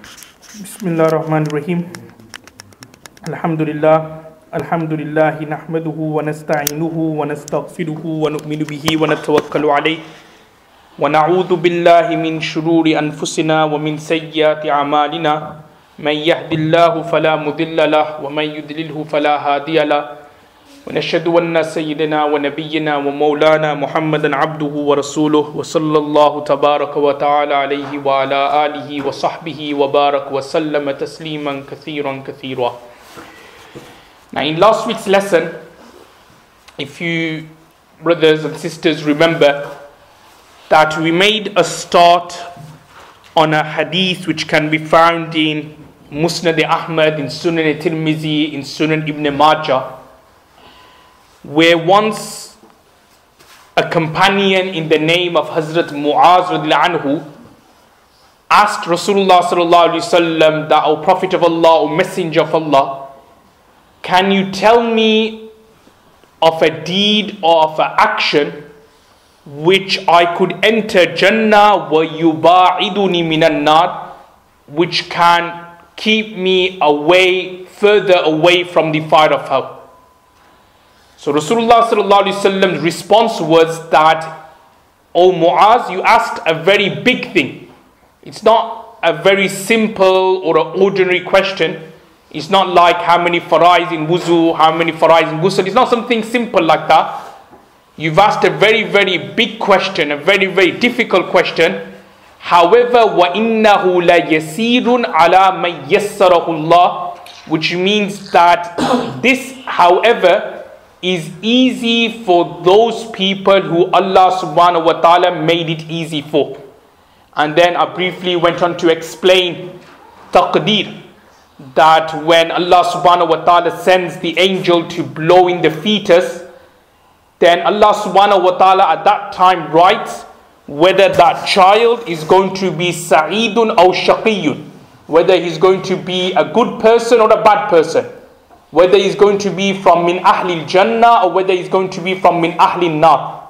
Bismillahirrahmanirrahim. Alhamdulillah nahmaduhu wa nasta'inuhu wa nastaghfiruhu wa nu'minu bihi wa natawakkalu alayhi wa na'udhu billahi min shururi anfusina wa min sayyiati a'malina man yahdihillahu fala mudilla lahu wa man yudlilhu fala hadiya lahu wa nashhadu anna sayyidina wa nabiyyina wa maulana Muhammadan abduhu wa rasuluhu wa sallallahu tabaraka wa ta'ala alayhi wa ala alihi wa sahbihi wa barak wa sallama tasliman kathiran. Now in last week's lesson, if you brothers and sisters remember that we made a start on a hadith which can be found in Musnad Ahmad, in Sunan Tirmizi, in Sunan Ibn Majah, where once a companion in the name of Hazrat Muaz radhiyallahu anhu asked Rasulullah sallallahu alaihi wasallam that, O Prophet of Allah, O Messenger of Allah, can you tell me of a deed or of an action which I could enter Jannah wa yuba'iduni minan nar, which can keep me further away from the fire of hell? So Rasulullah sallallahu alaihi wasallam's response was that, O Muaz, you asked a very big thing. It's not a very simple or an ordinary question. It's not like how many farais in wuzu, how many farais in ghusl. It's not something simple like that. You've asked a very, very big question, a very, very difficult question. However, وَإِنَّهُ لَيَسِيرٌ عَلَى مَنْ يَسَّرَهُ اللَّهُ, which means that this, however, is easy for those people who Allah subhanahu wa ta'ala made it easy for. And then I briefly went on to explain taqdeer, that when Allah subhanahu wa ta'ala sends the angel to blow in the fetus, then Allah subhanahu wa ta'ala at that time writes whether that child is going to be sa'idun or shaqiyun, whether he's going to be a good person or a bad person, whether he's going to be from min ahlil jannah or whether he's going to be from min ahlil nar.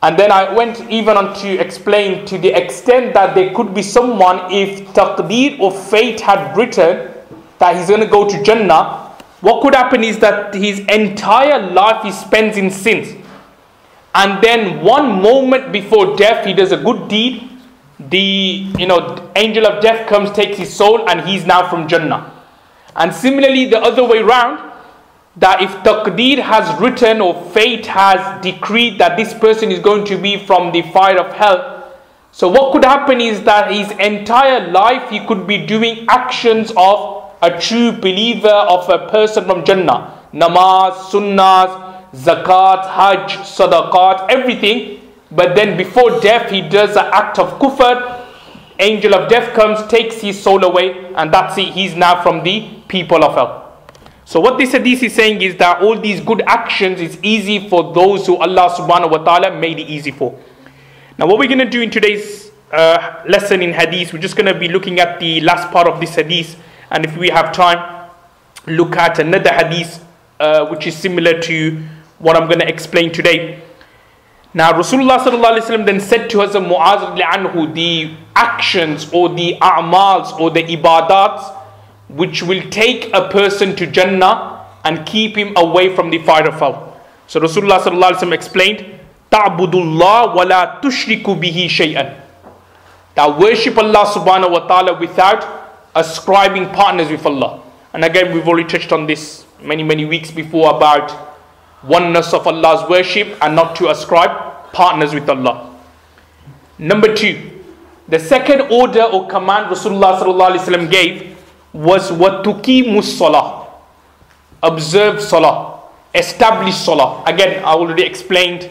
And then I went even on to explain to the extent that there could be someone, if taqdeer or fate had written that he's going to go to Jannah, what could happen is that his entire life he spends in sins. And then one moment before death, he does a good deed. The angel of death comes, takes his soul, and he's now from Jannah. And similarly, the other way round, that if taqdeer has written or fate has decreed that this person is going to be from the fire of hell, so what could happen is that his entire life he could be doing actions of a true believer, of a person from Jannah. Namaz, sunnahs, zakat, hajj, sadaqat, everything. But then before death he does an act of kufr. Angel of death comes, takes his soul away, and that's it. He's now from the people of hell. So what this hadith is saying is that all these good actions is easy for those who Allah subhanahu wa ta'ala made it easy for. Now what we're going to do in today's lesson in hadith, we're just going to be looking at the last part of this hadith, and if we have time, look at another hadith which is similar to what I'm going to explain today. Now Rasulullah sallallahu alaihi wasallam then said to Hazrat Muaz radhiyallahu anhu, the actions or the a'mals or the ibadats which will take a person to Jannah and keep him away from the fire of hell. So Rasulullah sallallahu alaihi wasallam explained, Ta'budullah wa la tushriku bihi shay'an. That worship Allah subhanahu wa ta'ala without ascribing partners with Allah. And again, we've already touched on this many weeks before about oneness of Allah's worship and not to ascribe partners with Allah. Number 2, the second order or command Rasulullah sallallahu alaihi wasallam gave was وَتُقِيمُ الصَّلَاةِ, observe salah, establish salah. Again, I already explained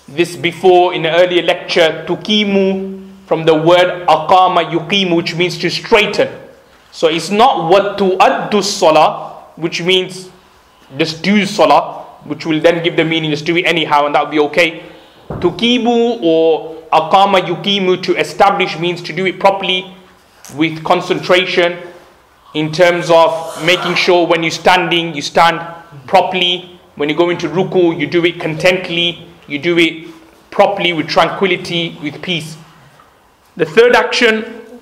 this before in an earlier lecture. Tuqimu from the word aqama yuqimu, which means to straighten. So it's not وَتُؤَدُّ salah, which means just do salah, which will then give the meaning just do it anyhow and that will be okay. Tuqimu or aqama yuqimu, to establish, means to do it properly with concentration, in terms of making sure when you're standing, you stand properly. When you go into ruku, you do it contently, you do it properly with tranquility, with peace. The third action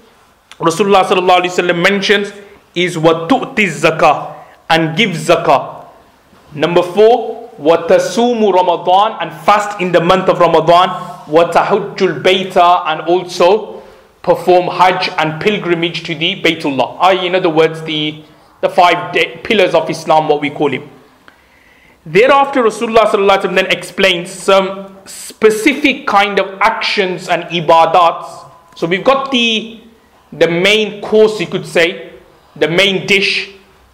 Rasulullah sallallahu alaihi wasallam mentions is wa tu'ti zakah, and give zakah. Number 4, wa tasumu Ramadan, and fast in the month of Ramadan. Wa tahujjul baita, and also perform hajj and pilgrimage to the Baytullah. In other words, the 5 pillars of Islam, what we call him. Thereafter, Rasulullah sallallahu alaihi wasallam then explains some specific kind of actions and ibadats. So we've got the main course, you could say, the main dish,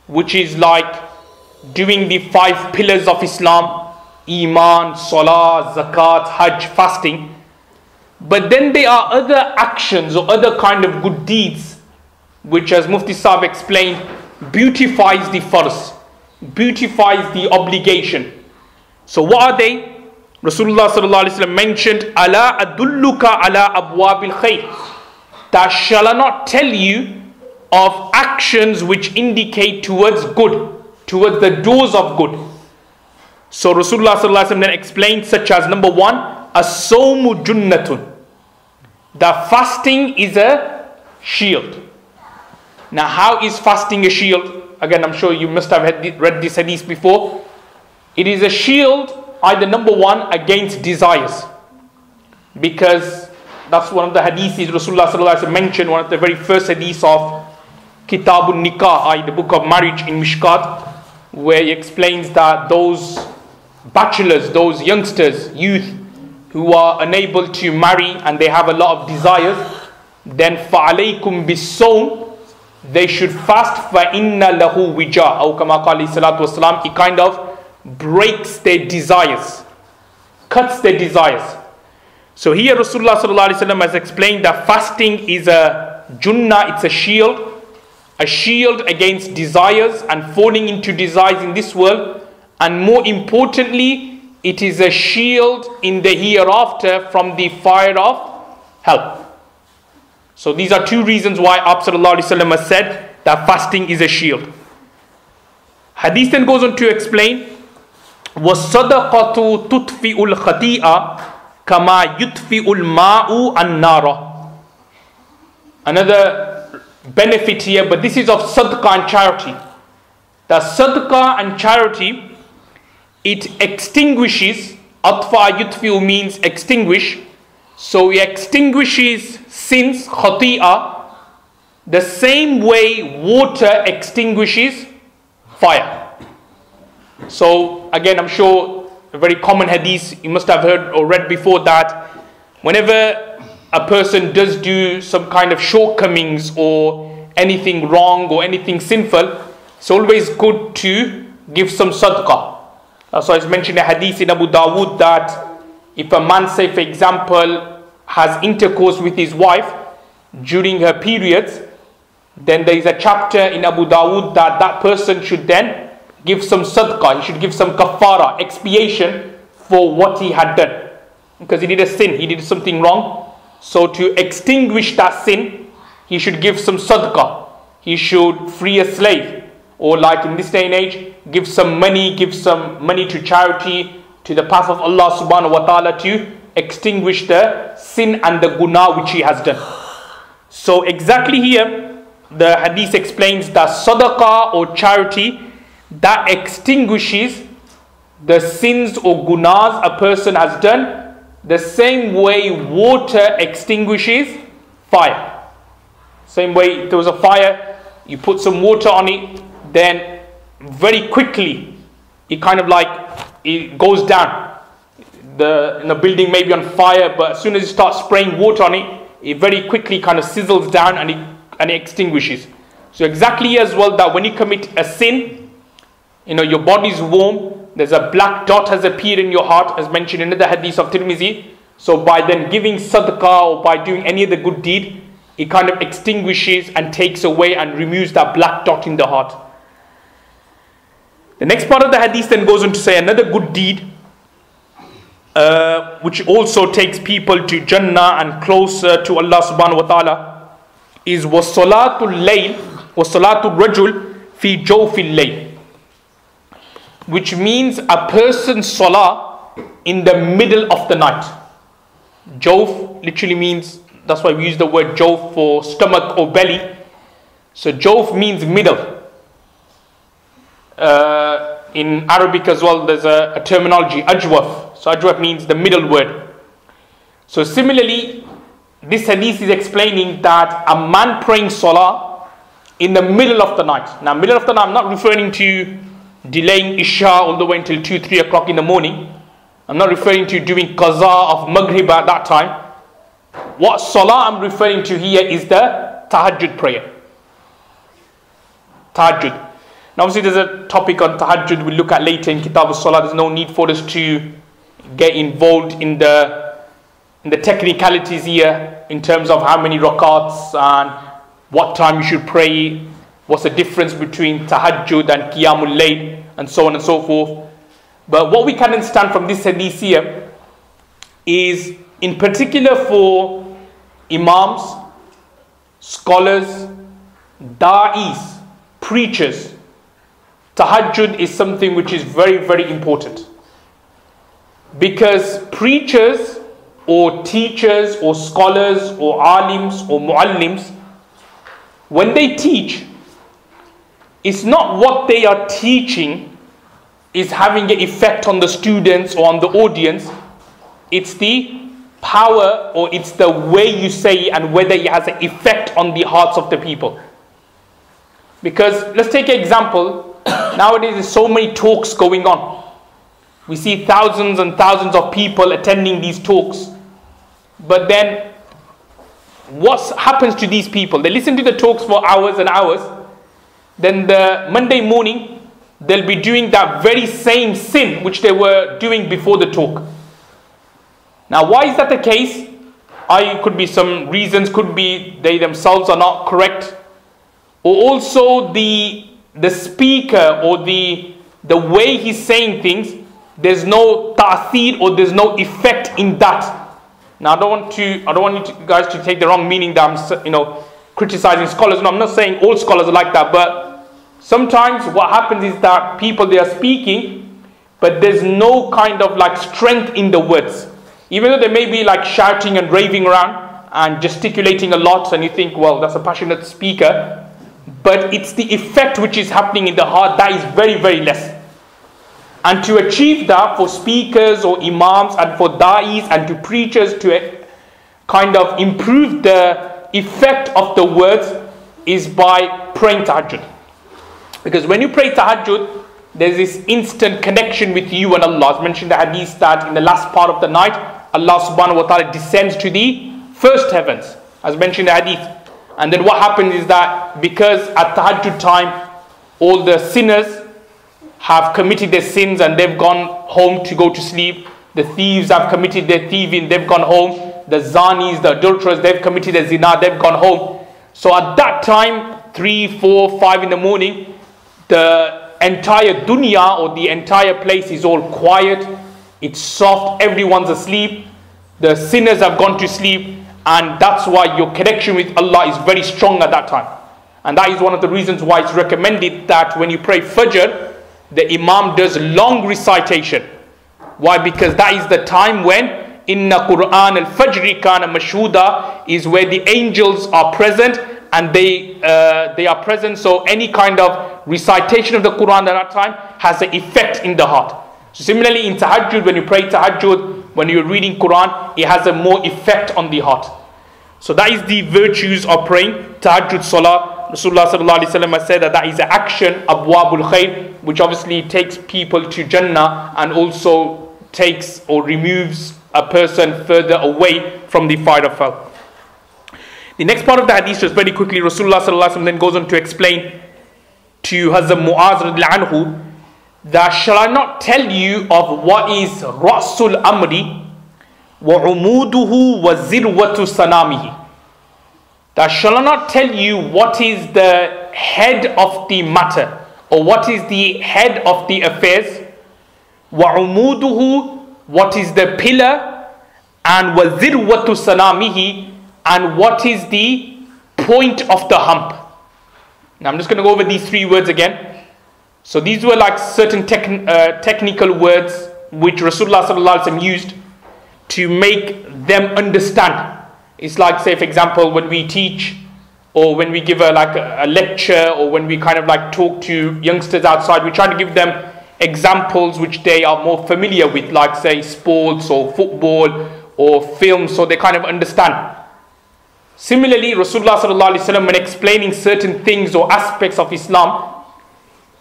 which is like doing the 5 pillars of Islam: Imaan, Salah, Zakat, Hajj, fasting. But then there are other actions or other kind of good deeds, which, as Mufti Sahib explained, beautifies the farz, beautifies the obligation. So what are they? Rasulullah sallallahu alaihi wasallam mentioned, "Ala adulluka ala abwabil khair," that shall I not tell you of actions which indicate towards good, towards the doors of good. So Rasulullah sallallahu alaihi wasallam then explained, such as number 1, as-sawmu junnatun, that fasting is a shield. Now, how is fasting a shield? Again, I'm sure you must have read this hadith before. It is a shield, either number 1, against desires, because that's one of the hadiths Rasulullah sallallahu alaihi wasallam mentioned, one of the very first hadiths of Kitabun Nikah, the book of marriage in Mishkat, where he explains that those bachelors, those youngsters, youth who are unable to marry and they have a lot of desires, then فَعَلَيْكُمْ بِالصَّوْمِ, they should fast. فَإِنَّ لَهُ وِجَاءَ, أو كما قال salatu wasalam, it kind of breaks their desires, cuts their desires. So here Rasulullah sallallahu alaihi wasallam has explained that fasting is a junnah, it's a shield against desires and falling into desires in this world, and more importantly, it is a shield in the hereafter from the fire of hell. So these are 2 reasons why Abu sallallahu alaihi wasallam has said that fasting is a shield. Hadith then goes on to explain, وَالصَّدَقَةُ تُطْفِئُ الْخَطِيئَةَ كَمَا يُطْفِئُ الْمَاءُ النَّارَ. Another benefit here, but this is of sadaqah and charity. The sadaqah and charity, it extinguishes. Atfa yutfi'u means extinguish. So it extinguishes sins, khati'ah, the same way water extinguishes fire. So again, I'm sure a very common hadith you must have heard or read before, that whenever a person does do some kind of shortcomings or anything wrong or anything sinful, it's always good to give some sadaqah. So it's mentioned in a hadith in Abu Dawood that if a man, say for example, has intercourse with his wife during her periods, then there is a chapter in Abu Dawood that that person should then give some sadaqah, he should give some kafara, expiation for what he had done. Because he did a sin, he did something wrong. So to extinguish that sin, he should give some sadaqah. He should free a slave. Or like in this day and age, give some money to charity, to the path of Allah subhanahu wa ta'ala, to extinguish the sin and the guna which he has done. So exactly here, the hadith explains that sadaqah or charity, that extinguishes the sins or gunas a person has done, the same way water extinguishes fire. Same way, if there was a fire, you put some water on it, then very quickly it kind of like it goes down. The building may be on fire, but as soon as you start spraying water on it, it very quickly kind of sizzles down and it extinguishes. So exactly as well, that when you commit a sin, your body is warm, there's a black dot has appeared in your heart, as mentioned in the hadith of Tirmizi. So by then giving sadaqah or by doing any other good deed, it kind of extinguishes and takes away and removes that black dot in the heart. The next part of the hadith then goes on to say another good deed, which also takes people to Jannah and closer to Allah subhanahu wa ta'ala, is wasalatul layl, wasalatul rajul fi jawfil layl, which means a person's salah in the middle of the night. Jawf literally means That's why we use the word jawf for stomach or belly. So jawf means middle. In Arabic as well, there's a terminology, ajwaf. So ajwaf means the middle word. So similarly, this hadith is explaining that a man praying salah in the middle of the night. Now, middle of the night, I'm not referring to delaying Isha all the way until 2-3 o'clock in the morning. I'm not referring to doing qaza of Maghrib at that time. What salah I'm referring to here is the tahajjud prayer. Tahajjud. Now obviously there's a topic on tahajjud we'll look at later in Kitab al-Salah. There's no need for us to get involved in the technicalities here in terms of how many rakats and what time you should pray, what's the difference between tahajjud and qiyamul layl, and so on and so forth. But what we can understand from this hadith here is, in particular for imams, scholars, da'is, preachers, tahajjud is something which is very, very important. Because preachers or teachers or scholars or alims or muallims, when they teach, it's not what they are teaching is having an effect on the students or on the audience. It's the power, or it's the way you say and whether it has an effect on the hearts of the people. Because let's take an example. Nowadays there's so many talks going on. We see thousands and thousands of people attending these talks. But then what happens to these people? They listen to the talks for hours and hours. Then the Monday morning, they'll be doing that very same sin which they were doing before the talk. Now, why is that the case? Could be some reasons. Could be they themselves are not correct, or also the speaker or the way he's saying things. There's no ta'athir, or there's no effect in that. Now, I don't want you guys to take the wrong meaning that I'm criticizing scholars. No, I'm not saying all scholars are like that, but sometimes what happens is that people, they are speaking, but there's no kind of like strength in the words. Even though they may be like shouting and raving around and gesticulating a lot, and you think, well, that's a passionate speaker, but it's the effect which is happening in the heart that is very, very less. And to achieve that for speakers or imams and for da'is and to preachers to kind of improve the effect of the words is by praying tahajjud. Because when you pray tahajjud, there's this instant connection with you and Allah. As mentioned in the hadith that in the last part of the night, Allah subhanahu wa ta'ala descends to the first heavens, as mentioned in the hadith. And then what happens is that because at tahajjud time, all the sinners have committed their sins and they've gone home to go to sleep. The thieves have committed their thieving, they've gone home. The zanis, the adulterers, they've committed their zina, they've gone home. So at that time, 3, 4, 5 in the morning, the entire dunya or the entire place is all quiet. It's soft, everyone's asleep. The sinners have gone to sleep, and that's why your connection with Allah is very strong at that time. And that is one of the reasons why it's recommended that when you pray Fajr, the Imam does long recitation. Why? Because that is the time when Inna Quran al-Fajri kana mashhuda is where the angels are present, and they are present. So any kind of recitation of the Quran at that time has an effect in the heart. So similarly in tahajjud, when you pray tahajjud, when you're reading Quran, it has a more effect on the heart. So that is the virtues of praying tahajjud salah. Rasulullah sallallahu alaihi wasallam has said that is an action, abwabul khair, which obviously takes people to Jannah and also takes or removes a person further away from the fire of hell. The next part of the hadith, just very quickly, Rasulullah sallallahu alaihi wasallam then goes on to explain to Hazrat Mu'az radhiyallahu anhu that, shall I not tell you of what is Ra'sul Amri wa umuduhu wa zirwatu sanamihi? That shall I not tell you what is the head of the matter, or what is the head of the affairs? Wa umuduhu, what is the pillar, and wa zirwatu sanamihi, and what is the point of the hump. Now I'm just going to go over these 3 words again. So these were like certain technical words which Rasulullah sallallahu alaihi wasallam used to make them understand. It's like, say for example, when we teach or when we give a lecture, or when we kind of like talk to youngsters outside, we try to give them examples which they are more familiar with, like say sports or football or film, so they kind of understand. Similarly, Rasulullah sallallahu alaihi wasallam, when explaining certain things or aspects of Islam,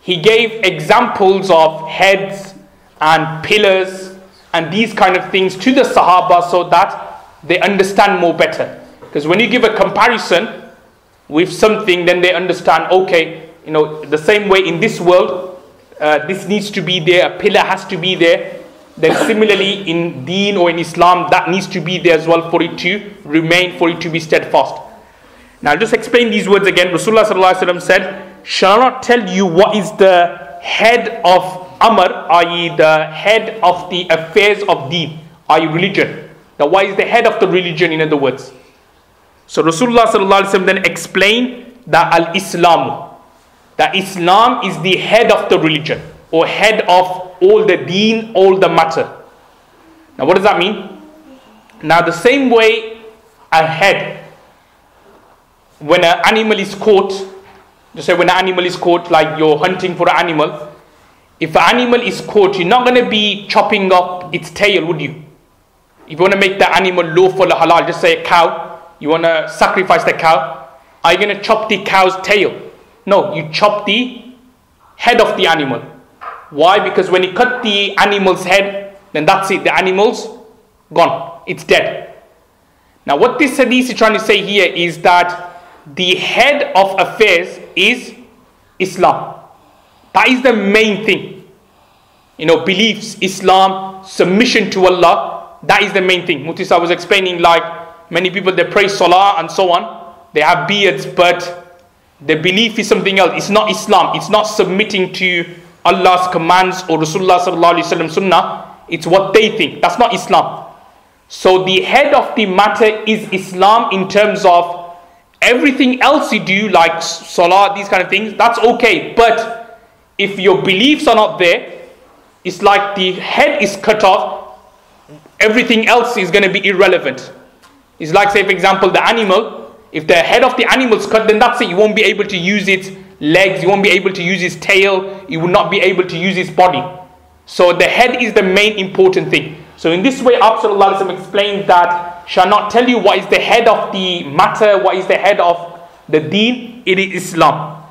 he gave examples of heads and pillars and these kind of things to the Sahaba so that they understand more better. Because when you give a comparison with something, then they understand, okay, the same way in this world, this needs to be there, a pillar has to be there. Then similarly in Deen or in Islam, that needs to be there as well for it to remain, for it to be steadfast. Now I'll just explain these words again. Rasulullah sallallahu alaihi wasallam said, shall I not tell you what is the head of Amr, i.e. the head of the affairs of Deen, i.e. religion. Now what is the head of the religion, in other words? So Rasulullah sallallahu alaihi wasallam then explained that al-Islam, that Islam is the head of the religion, or head of all the Deen, all the matter. Now what does that mean? Now the same way a head, when an animal is caught, just say when an animal is caught, like you're hunting for an animal, if an animal is caught, you're not going to be chopping up its tail, would you? If you want to make the animal lawful or halal, just say a cow, you want to sacrifice the cow, are you going to chop the cow's tail? No, you chop the head of the animal. Why? Because when you cut the animal's head, then that's it, the animal's gone, it's dead. Now what this hadith is trying to say here is that the head of affairs is Islam. That is the main thing. Beliefs, Islam, submission to Allah, that is the main thing. Mutisa was explaining, like many people, they pray salah and so on, they have beards, but the belief is something else. It's not Islam, it's not submitting to Allah's commands or Rasulullah sallallahu alaihi wasallam sunnah. It's what they think. That's not Islam. So the head of the matter is Islam in terms of everything else you do, like salah, these kind of things, that's okay. But if your beliefs are not there, it's like the head is cut off, everything else is going to be irrelevant. It's like, say for example, the animal, if the head of the animal is cut, then that's it. You won't be able to use its legs, you won't be able to use its tail, you will not be able to use its body. So the head is the main important thing. So in this way, Prophet explained that, shall not tell you what is the head of the matter, what is the head of the Deen, it is Islam.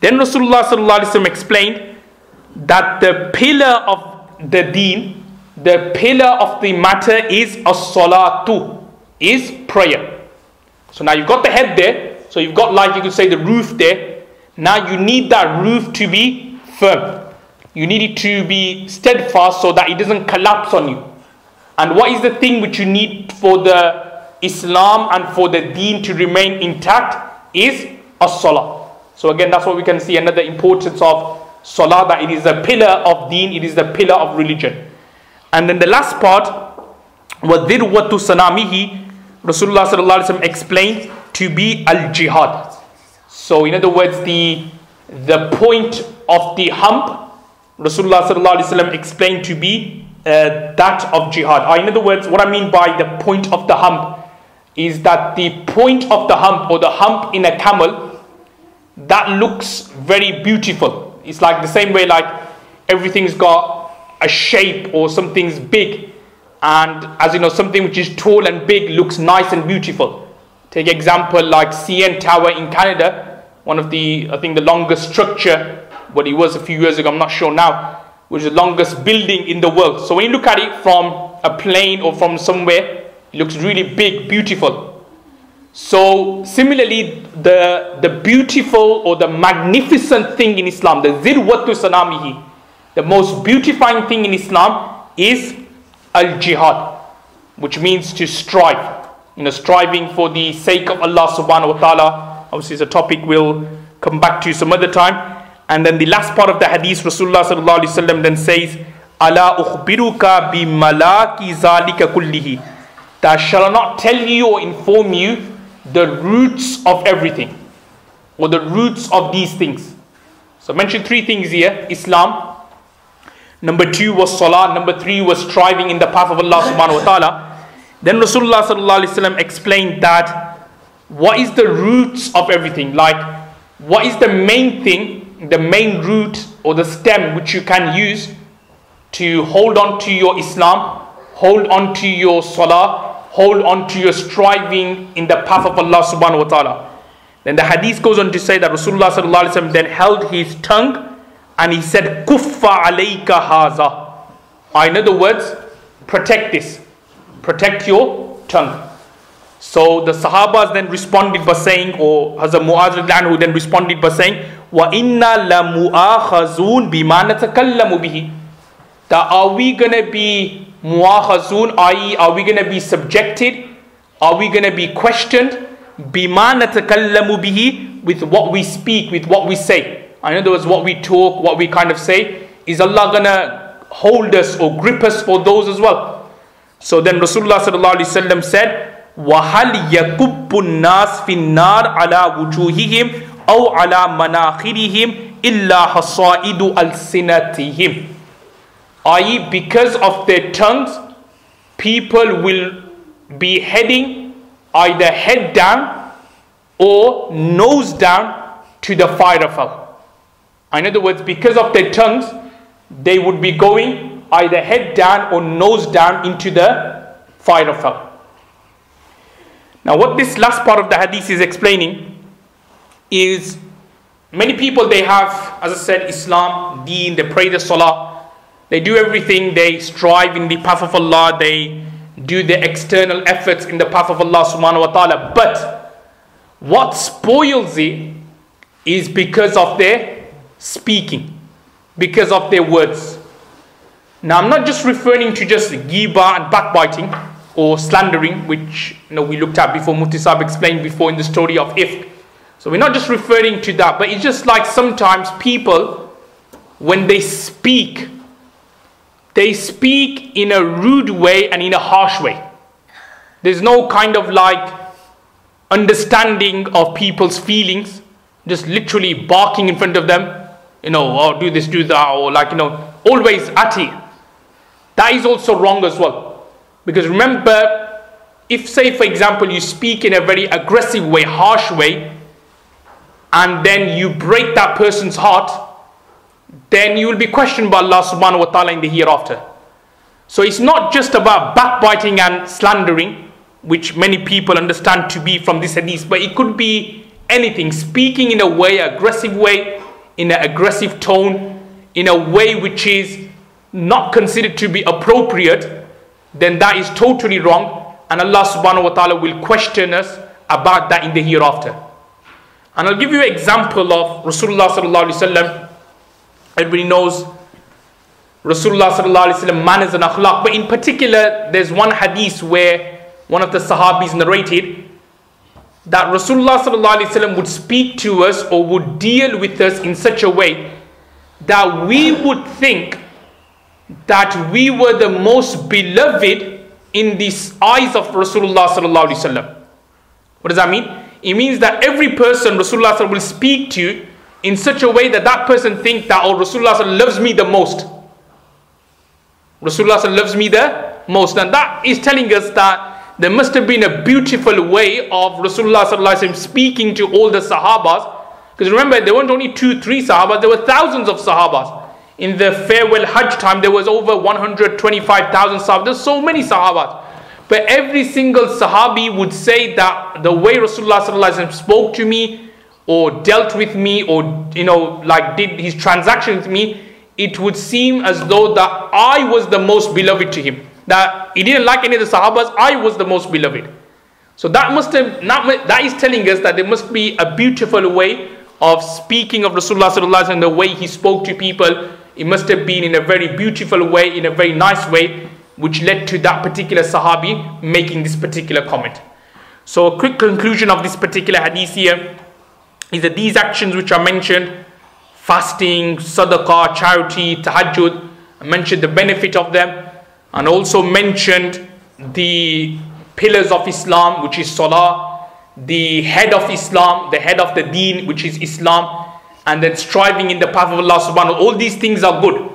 Then Rasulullah explained that the pillar of the Deen, the pillar of the matter is as-salatu, is prayer. So now you've got the head there, so you've got, like you could say, the roof there. Now you need that roof to be firm. You need it to be steadfast so that it doesn't collapse on you. And what is the thing which you need for the Islam and for the Deen to remain intact is as-salah. So again, that's what we can see, another importance of salah, that it is a pillar of Deen, it is the pillar of religion. And then the last part, وَذِرْوَةُ سَنَامِهِ, Rasulullah sallallahu alaihi wasallam explained to be al-jihad. So in other words, the point of the hump, Rasulullah sallallahu alaihi wasallam explained to be that of jihad. In other words, what I mean by the point of the hump is that the point of the hump, or the hump in a camel, that looks very beautiful. It's like the same way, like everything's got a shape, or something's big, and as you know, something which is tall and big looks nice and beautiful. Take example like CN Tower in Canada, one of the, I think the longest structure, but it was a few years ago, I'm not sure now, which is the longest building in the world. So when you look at it from a plane or from somewhere, it looks really big, beautiful. So similarly, the beautiful or the magnificent thing in Islam, the zirwatu sanamihi, the most beautifying thing in Islam is al-jihad, which means to strive. Striving for the sake of Allah subhanahu wa ta'ala. Obviously it's a topic we'll come back to some other time. And then the last part of the hadith, Rasulullah sallallahu alaihi wasallam then says, "Ala ukhbiruka bi malaki zalika kullihi." That shall not tell you or inform you the roots of everything, or the roots of these things. So I mentioned three things here: Islam. Number 2 was salah. Number 3 was striving in the path of Allah subhanahu wa ta'ala. Then Rasulullah sallallahu alaihi wasallam explained that what is the roots of everything, like what is the main thing, the main root or the stem which you can use to hold on to your Islam, hold on to your salah, hold on to your striving in the path of Allah subhanahu wa ta'ala. Then the hadith goes on to say that Rasulullah sallallahu alaihi wasallam then held his tongue and he said, Kuffa alayka haza. In other words, protect this. Protect your tongue. So the Sahabas then responded by saying, or Hazrat Mu'adh radhiyallahu anhu then responded by saying, Wa inna la mu'akhazun bima natakallamu bihi. That are we going to be mu'akhazun, i.e. are we going to be subjected? Are we going to be questioned? Bima natakallamu bihi, with what we speak, with what we say. In other words, what we talk, what we kind of say. Is Allah going to hold us or grip us for those as well? So then Rasulullah sallallahu alaihi wasallam said, وَهَلْ يَكُبُّ النَّاسِ فِي النَّارِ عَلَى وُجُوهِهِمْ أَوْ عَلَى مَنَاخِرِهِمْ إِلَّا حَصَائِدُ أَلْسِنَتِهِمْ. I.e., because of their tongues, people will be heading either head down or nose down to the fire of hell. In other words, because of their tongues, they would be going either head down or nose down into the fire of hell. Now what this last part of the hadith is explaining is many people, they have, as I said, Islam, Deen, they pray the Salah, they do everything, they strive in the path of Allah, they do the external efforts in the path of Allah subhanahu wa ta'ala. But what spoils it is because of their speaking, because of their words. Now I'm not just referring to just ghibah and backbiting or slandering, which we looked at before, Mufti Sahib explained before in the story of Ifk. So we're not just referring to that, but it's just like sometimes people, when they speak in a rude way and in a harsh way. There's no kind of like understanding of people's feelings, just literally barking in front of them, oh, do this, do that, or like, always at it. That is also wrong as well. Because remember, if say for example you speak in a very aggressive way, harsh way, and then you break that person's heart, then you will be questioned by Allah subhanahu wa ta'ala in the hereafter. So it's not just about backbiting and slandering, which many people understand to be from this hadith, but it could be anything. Speaking in a way, aggressive way, in an aggressive tone, in a way which is not considered to be appropriate, then that is totally wrong, and Allah subhanahu wa ta'ala will question us about that in the hereafter. And I'll give you an example of Rasulullah sallallahu alaihi wasallam. Everybody knows Rasulullah sallallahu alaihi wasallam manners and akhlaq, but in particular there's one hadith where one of the sahabis narrated that Rasulullah sallallahu alaihi wasallam would speak to us or would deal with us in such a way that we would think that we were the most beloved in the eyes of Rasulullah sallallahu alaihi wasallam. What does that mean? It means that every person Rasulullah sallallahu will speak to in such a way that that person thinks that, oh, Rasulullah sallallahu loves me the most. Rasulullah sallallahu loves me the most. And that is telling us that there must have been a beautiful way of Rasulullah sallallahu speaking to all the Sahabas. Because remember, there weren't only 2-3 Sahabas, there were thousands of Sahabas. In the farewell Hajj time, there was over 125,000 Sahabas. There's so many Sahabas. But every single Sahabi would say that the way Rasulullah sallallahu spoke to me, or dealt with me, or like did his transaction with me, it would seem as though that I was the most beloved to him. That he didn't like any of the Sahabas, I was the most beloved. So that is telling us that there must be a beautiful way of speaking of Rasulullah sallallahu and the way he spoke to people. It must have been in a very beautiful way, in a very nice way, which led to that particular Sahabi making this particular comment. So a quick conclusion of this particular hadith here is that these actions which are mentioned, fasting, sadaqah, charity, tahajjud, I mentioned the benefit of them, and also mentioned the pillars of Islam, which is salah, the head of Islam, the head of the deen, which is Islam, and then striving in the path of Allah subhanahu wa ta'ala. All these things are good.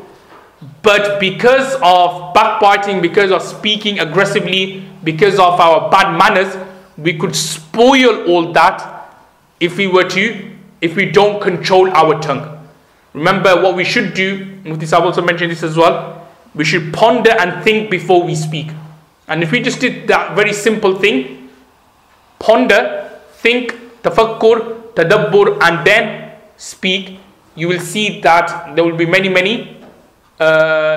But because of backbiting, because of speaking aggressively, because of our bad manners, we could spoil all that if we don't control our tongue. Remember what we should do, Mufti Sahib also mentioned this as well, we should ponder and think before we speak. And if we just did that very simple thing, ponder, think, tafakkur, tadabbur, and then speak, you will see that there will be many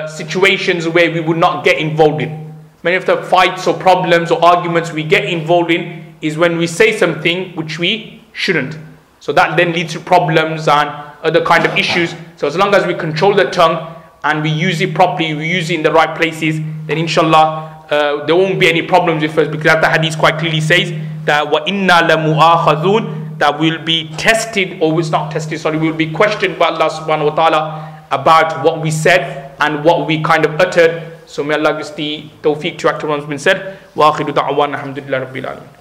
situations where we would not get involved in. Many of the fights or problems or arguments we get involved in is when we say something which we shouldn't. So that then leads to problems and other kind of issues. So as long as we control the tongue and we use it properly, we use it in the right places, then inshallah there won't be any problems with us, because the hadith quite clearly says that وَإِنَّا لَمُؤَاخَذُونَ, that we'll be tested, or it's not tested, sorry, we'll be questioned by Allah subhanahu wa ta'ala about what we said and what we kind of uttered. So may Allah give us the tawfiq to act on what's been said. Wa akhiru da'wan alhamdulillahi rabbil alamin.